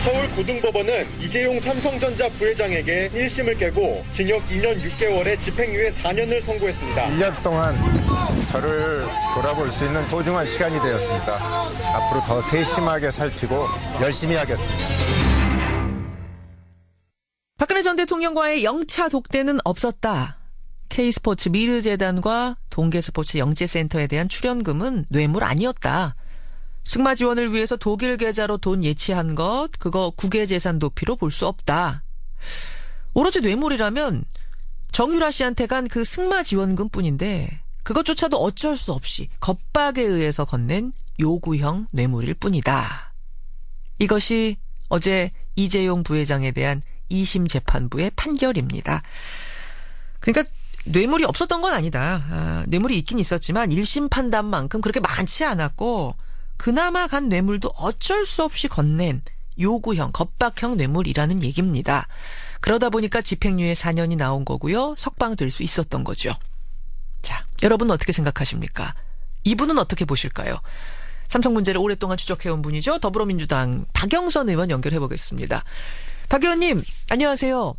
서울고등법원은 이재용 삼성전자 부회장에게 1심을 깨고 징역 2년 6개월에 집행유예 4년을 선고했습니다. 1년 동안 저를 돌아볼 수 있는 소중한 시간이 되었습니다. 앞으로 더 세심하게 살피고 열심히 하겠습니다. 박근혜 전 대통령과의 영차 독대는 없었다. K스포츠 미르재단과 동계스포츠 영재센터에 대한 출연금은 뇌물 아니었다. 승마 지원을 위해서 독일 계좌로 돈 예치한 것, 그거 국외재산 도피로 볼 수 없다. 오로지 뇌물이라면 정유라 씨한테 간 그 승마 지원금뿐인데 그것조차도 어쩔 수 없이 겁박에 의해서 건넨 요구형 뇌물일 뿐이다. 이것이 어제 이재용 부회장에 대한 2심 재판부의 판결입니다. 그러니까 뇌물이 없었던 건 아니다. 뇌물이 있긴 있었지만 1심 판단만큼 그렇게 많지 않았고 그나마 간 뇌물도 어쩔 수 없이 건넨 요구형, 겁박형 뇌물이라는 얘기입니다. 그러다 보니까 집행유예 4년이 나온 거고요. 석방될 수 있었던 거죠. 자, 여러분은 어떻게 생각하십니까? 이분은 어떻게 보실까요? 삼성 문제를 오랫동안 추적해온 분이죠. 더불어민주당 박영선 의원 연결해보겠습니다. 박 의원님, 안녕하세요.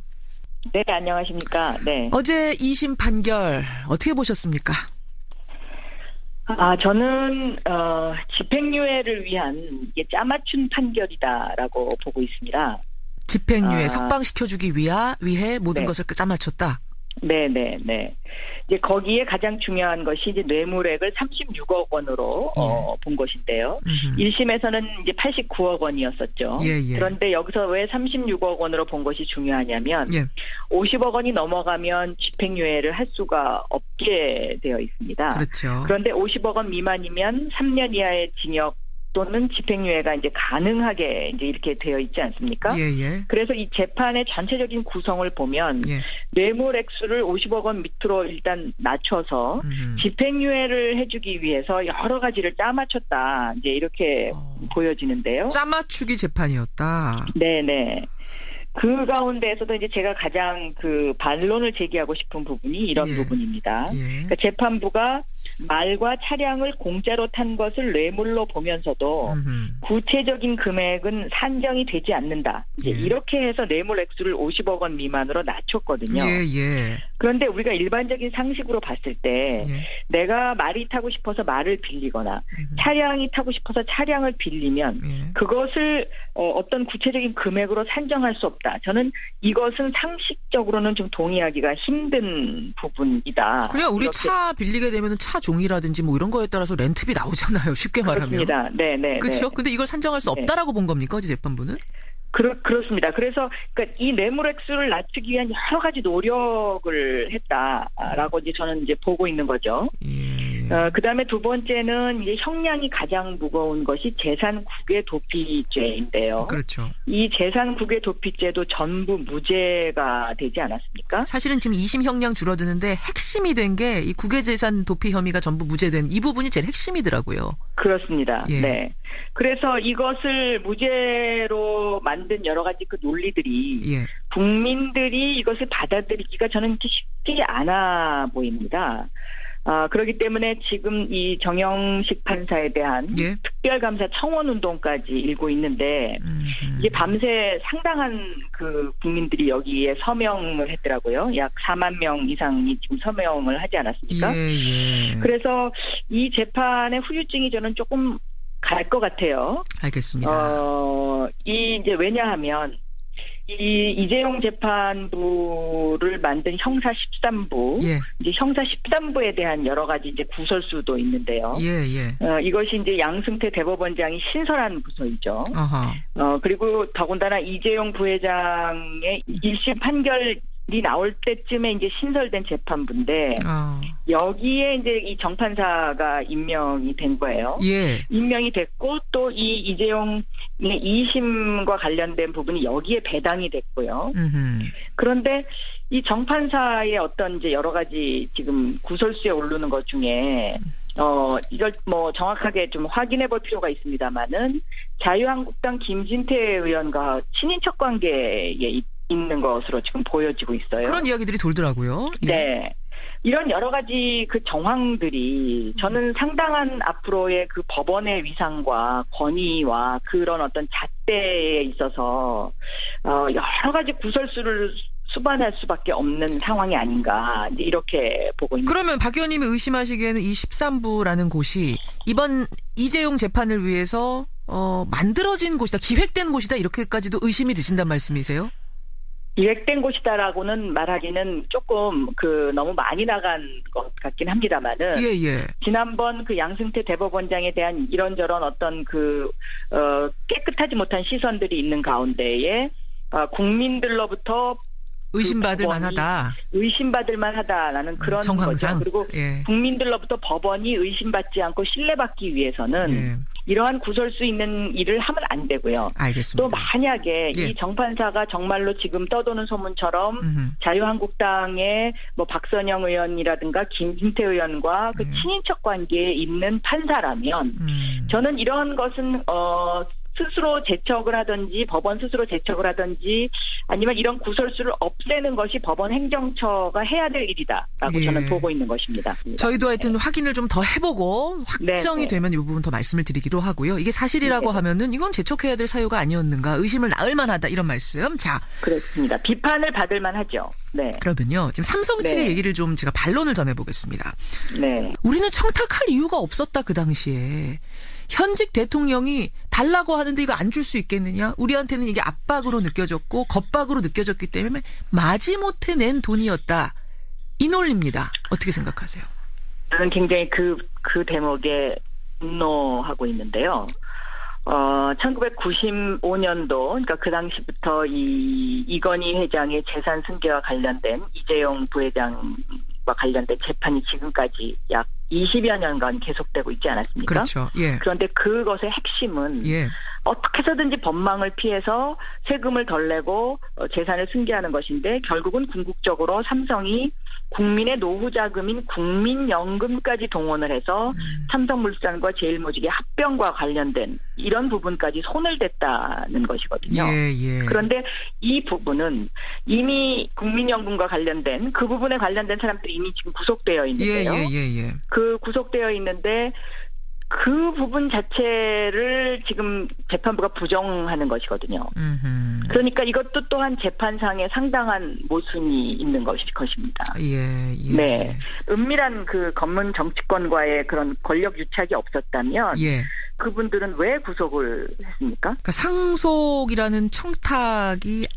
네, 안녕하십니까. 네. 어제 2심 판결 어떻게 보셨습니까? 저는 집행유예를 위한 이게 짜맞춘 판결이다라고 보고 있습니다. 집행유예 석방시켜주기 위해 모든 것을 짜맞췄다. 네네네. 이제 거기에 가장 중요한 것이 이제 뇌물액을 36억 원으로 본 것인데요. 1심에서는 이제 89억 원이었었죠. 예. 그런데 여기서 왜 36억 원으로 본 것이 중요하냐면 50억 원이 넘어가면 집행유예를 할 수가 없게 되어 있습니다. 그렇죠. 그런데 50억 원 미만이면 3년 이하의 징역 또는 집행유예가 이제 가능하게 이제 이렇게 되어 있지 않습니까? 예. 그래서 이 재판의 전체적인 구성을 보면 뇌물 액수를 50억 원 밑으로 일단 낮춰서 집행유예를 해주기 위해서 여러 가지를 짜맞췄다. 이제 이렇게 보여지는데요. 짜맞추기 재판이었다. 네네. 그 가운데에서도 이제 제가 가장 그 반론을 제기하고 싶은 부분이 이런 부분입니다. 그러니까 재판부가 말과 차량을 공짜로 탄 것을 뇌물로 보면서도 구체적인 금액은 산정이 되지 않는다. 이렇게 해서 뇌물 액수를 50억 원 미만으로 낮췄거든요. 그런데 우리가 일반적인 상식으로 봤을 때 내가 말이 타고 싶어서 말을 빌리거나 차량이 타고 싶어서 차량을 빌리면 그것을 어떤 구체적인 금액으로 산정할 수 없다. 저는 이것은 상식적으로는 좀 동의하기가 힘든 부분이다. 그냥 우리 차 빌리게 되면 차 종이라든지 뭐 이런 거에 따라서 렌트비 나오잖아요. 쉽게 말하면. 그렇습니다. 네네. 그렇죠. 근데 이걸 산정할 수 없다라고 본 겁니까? 어제 재판부는? 그렇습니다. 그래서 그러니까 이 뇌물 액수를 낮추기 위한 여러 가지 노력을 했다라고 이제 저는 이제 보고 있는 거죠. 그다음에 두 번째는 이제 형량이 가장 무거운 것이 재산국외 도피죄인데요. 그렇죠. 이 재산국외 도피죄도 전부 무죄가 되지 않았습니까? 사실은 지금 2심 형량 줄어드는데 핵심이 된 게 이 국외재산 도피 혐의가 전부 무죄된 이 부분이 제일 핵심이더라고요. 그렇습니다. 네. 그래서 이것을 무죄로 만든 여러 가지 그 논리들이 국민들이 이것을 받아들이기가 저는 쉽지 않아 보입니다. 그렇기 때문에 지금 이 정영식 판사에 대한 특별감사 청원운동까지 일고 있는데 이게 밤새 상당한 그 국민들이 여기에 서명을 했더라고요. 약 4만 명 이상이 지금 서명을 하지 않았습니까? 그래서 이 재판의 후유증이 저는 조금 갈 것 같아요. 알겠습니다. 이제 왜냐하면 이 이재용 재판부를 만든 형사 13부, 이제 형사 13부에 대한 여러 가지 이제 구설수도 있는데요. 이것이 이제 양승태 대법원장이 신설한 부서이죠. 그리고 더군다나 이재용 부회장의 1심 판결이 나올 때쯤에 이제 신설된 재판부인데 여기에 이제 이 정판사가 임명이 된 거예요. 임명이 됐고 또 이 이재용의 2심과 관련된 부분이 여기에 배당이 됐고요. 그런데 이 정판사의 어떤 이제 여러 가지 지금 구설수에 오르는 것 중에 이걸 뭐 정확하게 좀 확인해 볼 필요가 있습니다만은 자유한국당 김진태 의원과 친인척 관계에 있는 것으로 지금 보여지고 있어요. 그런 이야기들이 돌더라고요. 네. 이런 여러 가지 그 정황들이 저는 상당한 앞으로의 그 법원의 위상과 권위와 그런 어떤 잣대에 있어서 여러 가지 구설수를 수반할 수밖에 없는 상황이 아닌가 이제 이렇게 보고 있습니다. 그러면 박 의원님이 의심하시기에는 이 13부라는 곳이 이번 이재용 재판을 위해서 만들어진 곳이다, 기획된 곳이다 이렇게까지도 의심이 드신단 말씀이세요? 기획된 곳이다라고는 말하기는 조금 너무 많이 나간 것 같긴 합니다만은. 예. 지난번 그 양승태 대법원장에 대한 이런저런 어떤 깨끗하지 못한 시선들이 있는 가운데에 국민들로부터 의심받을 만하다. 의심받을 만하다라는 그런 정황상. 거죠. 그리고 예. 국민들로부터 법원이 의심받지 않고 신뢰받기 위해서는 예. 이러한 구설수 있는 일을 하면 안 되고요. 알겠습니다. 또 만약에 예. 이 정판사가 정말로 지금 떠도는 소문처럼 자유한국당의 박선영 의원이라든가 김진태 의원과 그 친인척 관계에 있는 판사라면 저는 이러한 것은 스스로 제척을 하든지 법원 스스로 제척을 하든지 아니면 이런 구설수를 없애는 것이 법원 행정처가 해야 될 일이다라고 예. 저는 보고 있는 것입니다. 저희도 하여튼 확인을 좀 더 해보고 확정이 되면 이 부분 더 말씀을 드리기도 하고요. 이게 사실이라고 하면은 이건 제척해야 될 사유가 아니었는가, 의심을 낳을 만하다 이런 말씀. 자, 그렇습니다. 비판을 받을 만하죠. 네. 그러면요, 지금 삼성 측의 네. 얘기를 좀 제가 반론을 전해보겠습니다. 네. 우리는 청탁할 이유가 없었다 그 당시에. 현직 대통령이 달라고 하는데 이거 안 줄 수 있겠느냐? 우리한테는 이게 압박으로 느껴졌고 겁박으로 느껴졌기 때문에 마지못해 낸 돈이었다. 이 논리입니다. 어떻게 생각하세요? 저는 굉장히 그 대목에 분노하고 있는데요. 1995년도, 그러니까 그 당시부터 이건희 회장의 재산 승계와 관련된 이재용 부회장과 관련된 재판이 지금까지 약 20여 년간 계속되고 있지 않았습니까? 그렇죠. 예. 그런데 그것의 핵심은 예. 어떻게 해서든지 법망을 피해서 세금을 덜 내고 재산을 승계하는 것인데 결국은 궁극적으로 삼성이 국민의 노후 자금인 국민연금까지 동원을 해서 삼성물산과 제일모직의 합병과 관련된 이런 부분까지 손을 댔다는 것이거든요. 예. 그런데 이 부분은 이미 국민연금과 관련된 그 부분에 관련된 사람들이 이미 지금 구속되어 있는데요. 예. 그 구속되어 있는데 그 부분 자체를 지금 재판부가 부정하는 것이거든요. 그러니까 이것도 또한 재판상에 상당한 모순이 있는 것입니다. 예. 네. 은밀한 그 검문 정치권과의 그런 권력 유착이 없었다면 그분들은 왜 구속을 했습니까? 그러니까 상속이라는 청탁이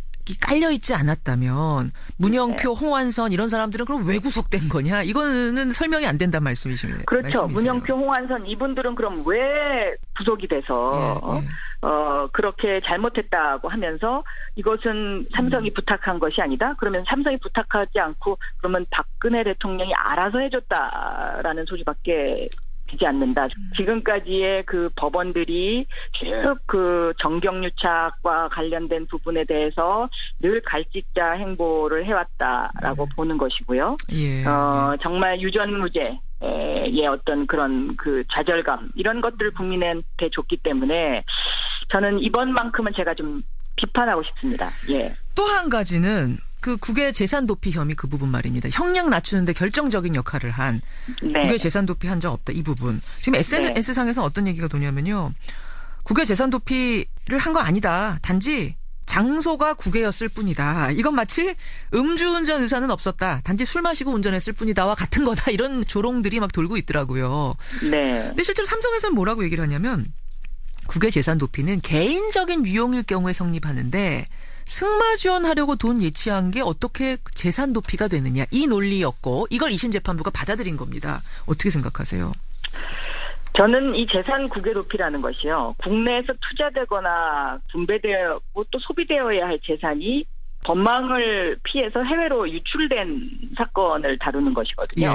깔려있지 않았다면 문영표, 홍완선 이런 사람들은 그럼 왜 구속된 거냐? 이거는 설명이 안 된다는 말씀이시네요. 그렇죠. 문영표, 홍완선 이분들은 그럼 왜 구속이 돼서 그렇게 잘못했다고 하면서 이것은 삼성이 부탁한 것이 아니다? 그러면 삼성이 부탁하지 않고 그러면 박근혜 대통령이 알아서 해줬다라는 소리밖에 되지 않는다. 지금까지의 그 법원들이 쭉 그 정경유착과 관련된 부분에 대해서 늘 갈짓자 행보를 해왔다라고 보는 것이고요. 정말 유전무죄의 어떤 그런 그 좌절감 이런 것들을 국민한테 줬기 때문에 저는 이번만큼은 제가 좀 비판하고 싶습니다. 예. 또 한 가지는 그 국외 재산 도피 혐의 그 부분 말입니다. 형량 낮추는데 결정적인 역할을 한 국외 재산 도피 한 적 없다 이 부분. 지금 SNS상에서 어떤 얘기가 도냐면요. 국외 재산 도피를 한 거 아니다. 단지 장소가 국외였을 뿐이다. 이건 마치 음주운전 의사는 없었다. 단지 술 마시고 운전했을 뿐이다와 같은 거다. 이런 조롱들이 막 돌고 있더라고요. 네. 근데 실제로 삼성에서는 뭐라고 얘기를 하냐면 국외 재산 도피는 개인적인 유용일 경우에 성립하는데 승마 지원하려고 돈 예치한 게 어떻게 재산 도피가 되느냐. 이 논리였고 이걸 2심 재판부가 받아들인 겁니다. 어떻게 생각하세요? 저는 이 재산 국외 도피라는 것이요. 국내에서 투자되거나 분배되고 또 소비되어야 할 재산이 법망을 피해서 해외로 유출된 사건을 다루는 것이거든요.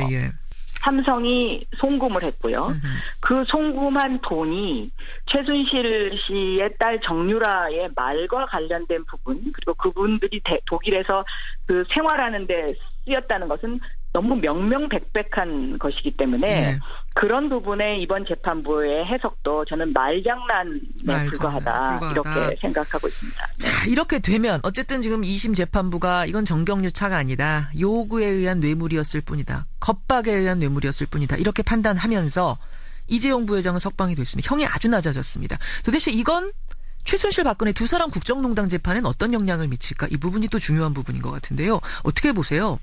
삼성이 송금을 했고요. 그 송금한 돈이 최순실 씨의 딸 정유라의 말과 관련된 부분 그리고 그분들이 독일에서 그 생활하는 데 쓰였다는 것은 너무 명명백백한 것이기 때문에 그런 부분에 이번 재판부의 해석도 저는 말장난에 불과하다 이렇게 생각하고 있습니다. 자, 이렇게 되면 어쨌든 지금 2심 재판부가 이건 정경유착가 아니다. 요구에 의한 뇌물이었을 뿐이다. 겁박에 의한 뇌물이었을 뿐이다. 이렇게 판단하면서 이재용 부회장은 석방이 됐습니다. 형이 아주 낮아졌습니다. 도대체 이건 최순실 박근혜 두 사람 국정농단 재판엔 어떤 영향을 미칠까? 이 부분이 또 중요한 부분인 것 같은데요. 어떻게 보세요?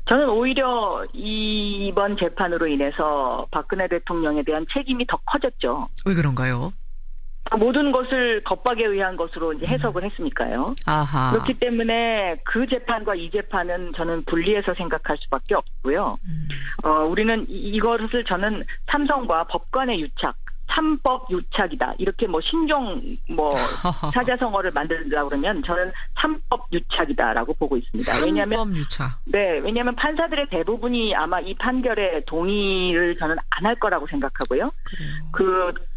저는 오히려 이번 재판으로 인해서 박근혜 대통령에 대한 책임이 더 커졌죠. 왜 그런가요? 모든 것을 겁박에 의한 것으로 이제 해석을 했으니까요. 아하. 그렇기 때문에 그 재판과 이 재판은 저는 분리해서 생각할 수밖에 없고요. 우리는 이것을 저는 삼성과 법관의 유착, 삼법 유착이다. 이렇게 신종 사자성어를 만들려고 그러면 저는 삼법 유착이다라고 보고 있습니다. 삼법 유착. 네, 왜냐하면 판사들의 대부분이 아마 이 판결에 동의를 저는 안 할 거라고 생각하고요.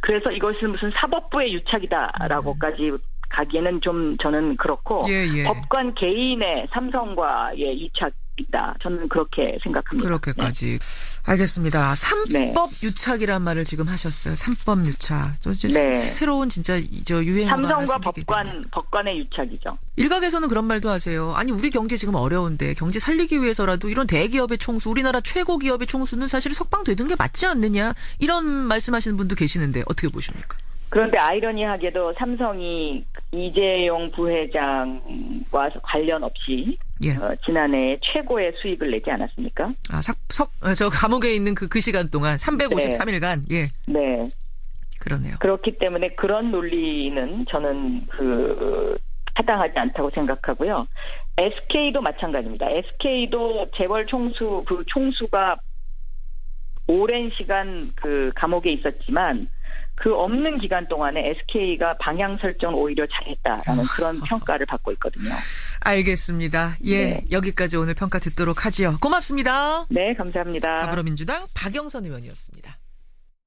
그래서 이것은 무슨 사법부의 유착이다라고까지 가기에는 좀 저는 그렇고 법관 개인의 삼성과의 유착이다. 저는 그렇게 생각합니다. 그렇게까지. 알겠습니다. 삼법 유착이란 말을 지금 하셨어요. 삼법 유착. 새로운 진짜 유행어. 삼성과 법관의 유착이죠. 일각에서는 그런 말도 하세요. 아니 우리 경제 지금 어려운데 경제 살리기 위해서라도 이런 대기업의 총수, 우리나라 최고 기업의 총수는 사실 석방되는 게 맞지 않느냐. 이런 말씀하시는 분도 계시는데 어떻게 보십니까? 그런데 아이러니하게도 삼성이 이재용 부회장과 관련 없이 지난해 최고의 수익을 내지 않았습니까? 저 감옥에 있는 그 시간 동안 353일간 네. 그러네요. 그렇기 때문에 그런 논리는 저는 타당하지 않다고 생각하고요. SK도 마찬가지입니다. SK도 재벌 총수가 오랜 시간 감옥에 있었지만 그 없는 기간 동안에 SK가 방향 설정을 오히려 잘했다라는 그런 평가를 받고 있거든요. 알겠습니다. 여기까지 오늘 평가 듣도록 하지요. 고맙습니다. 네, 감사합니다. 더불어민주당 박영선 의원이었습니다.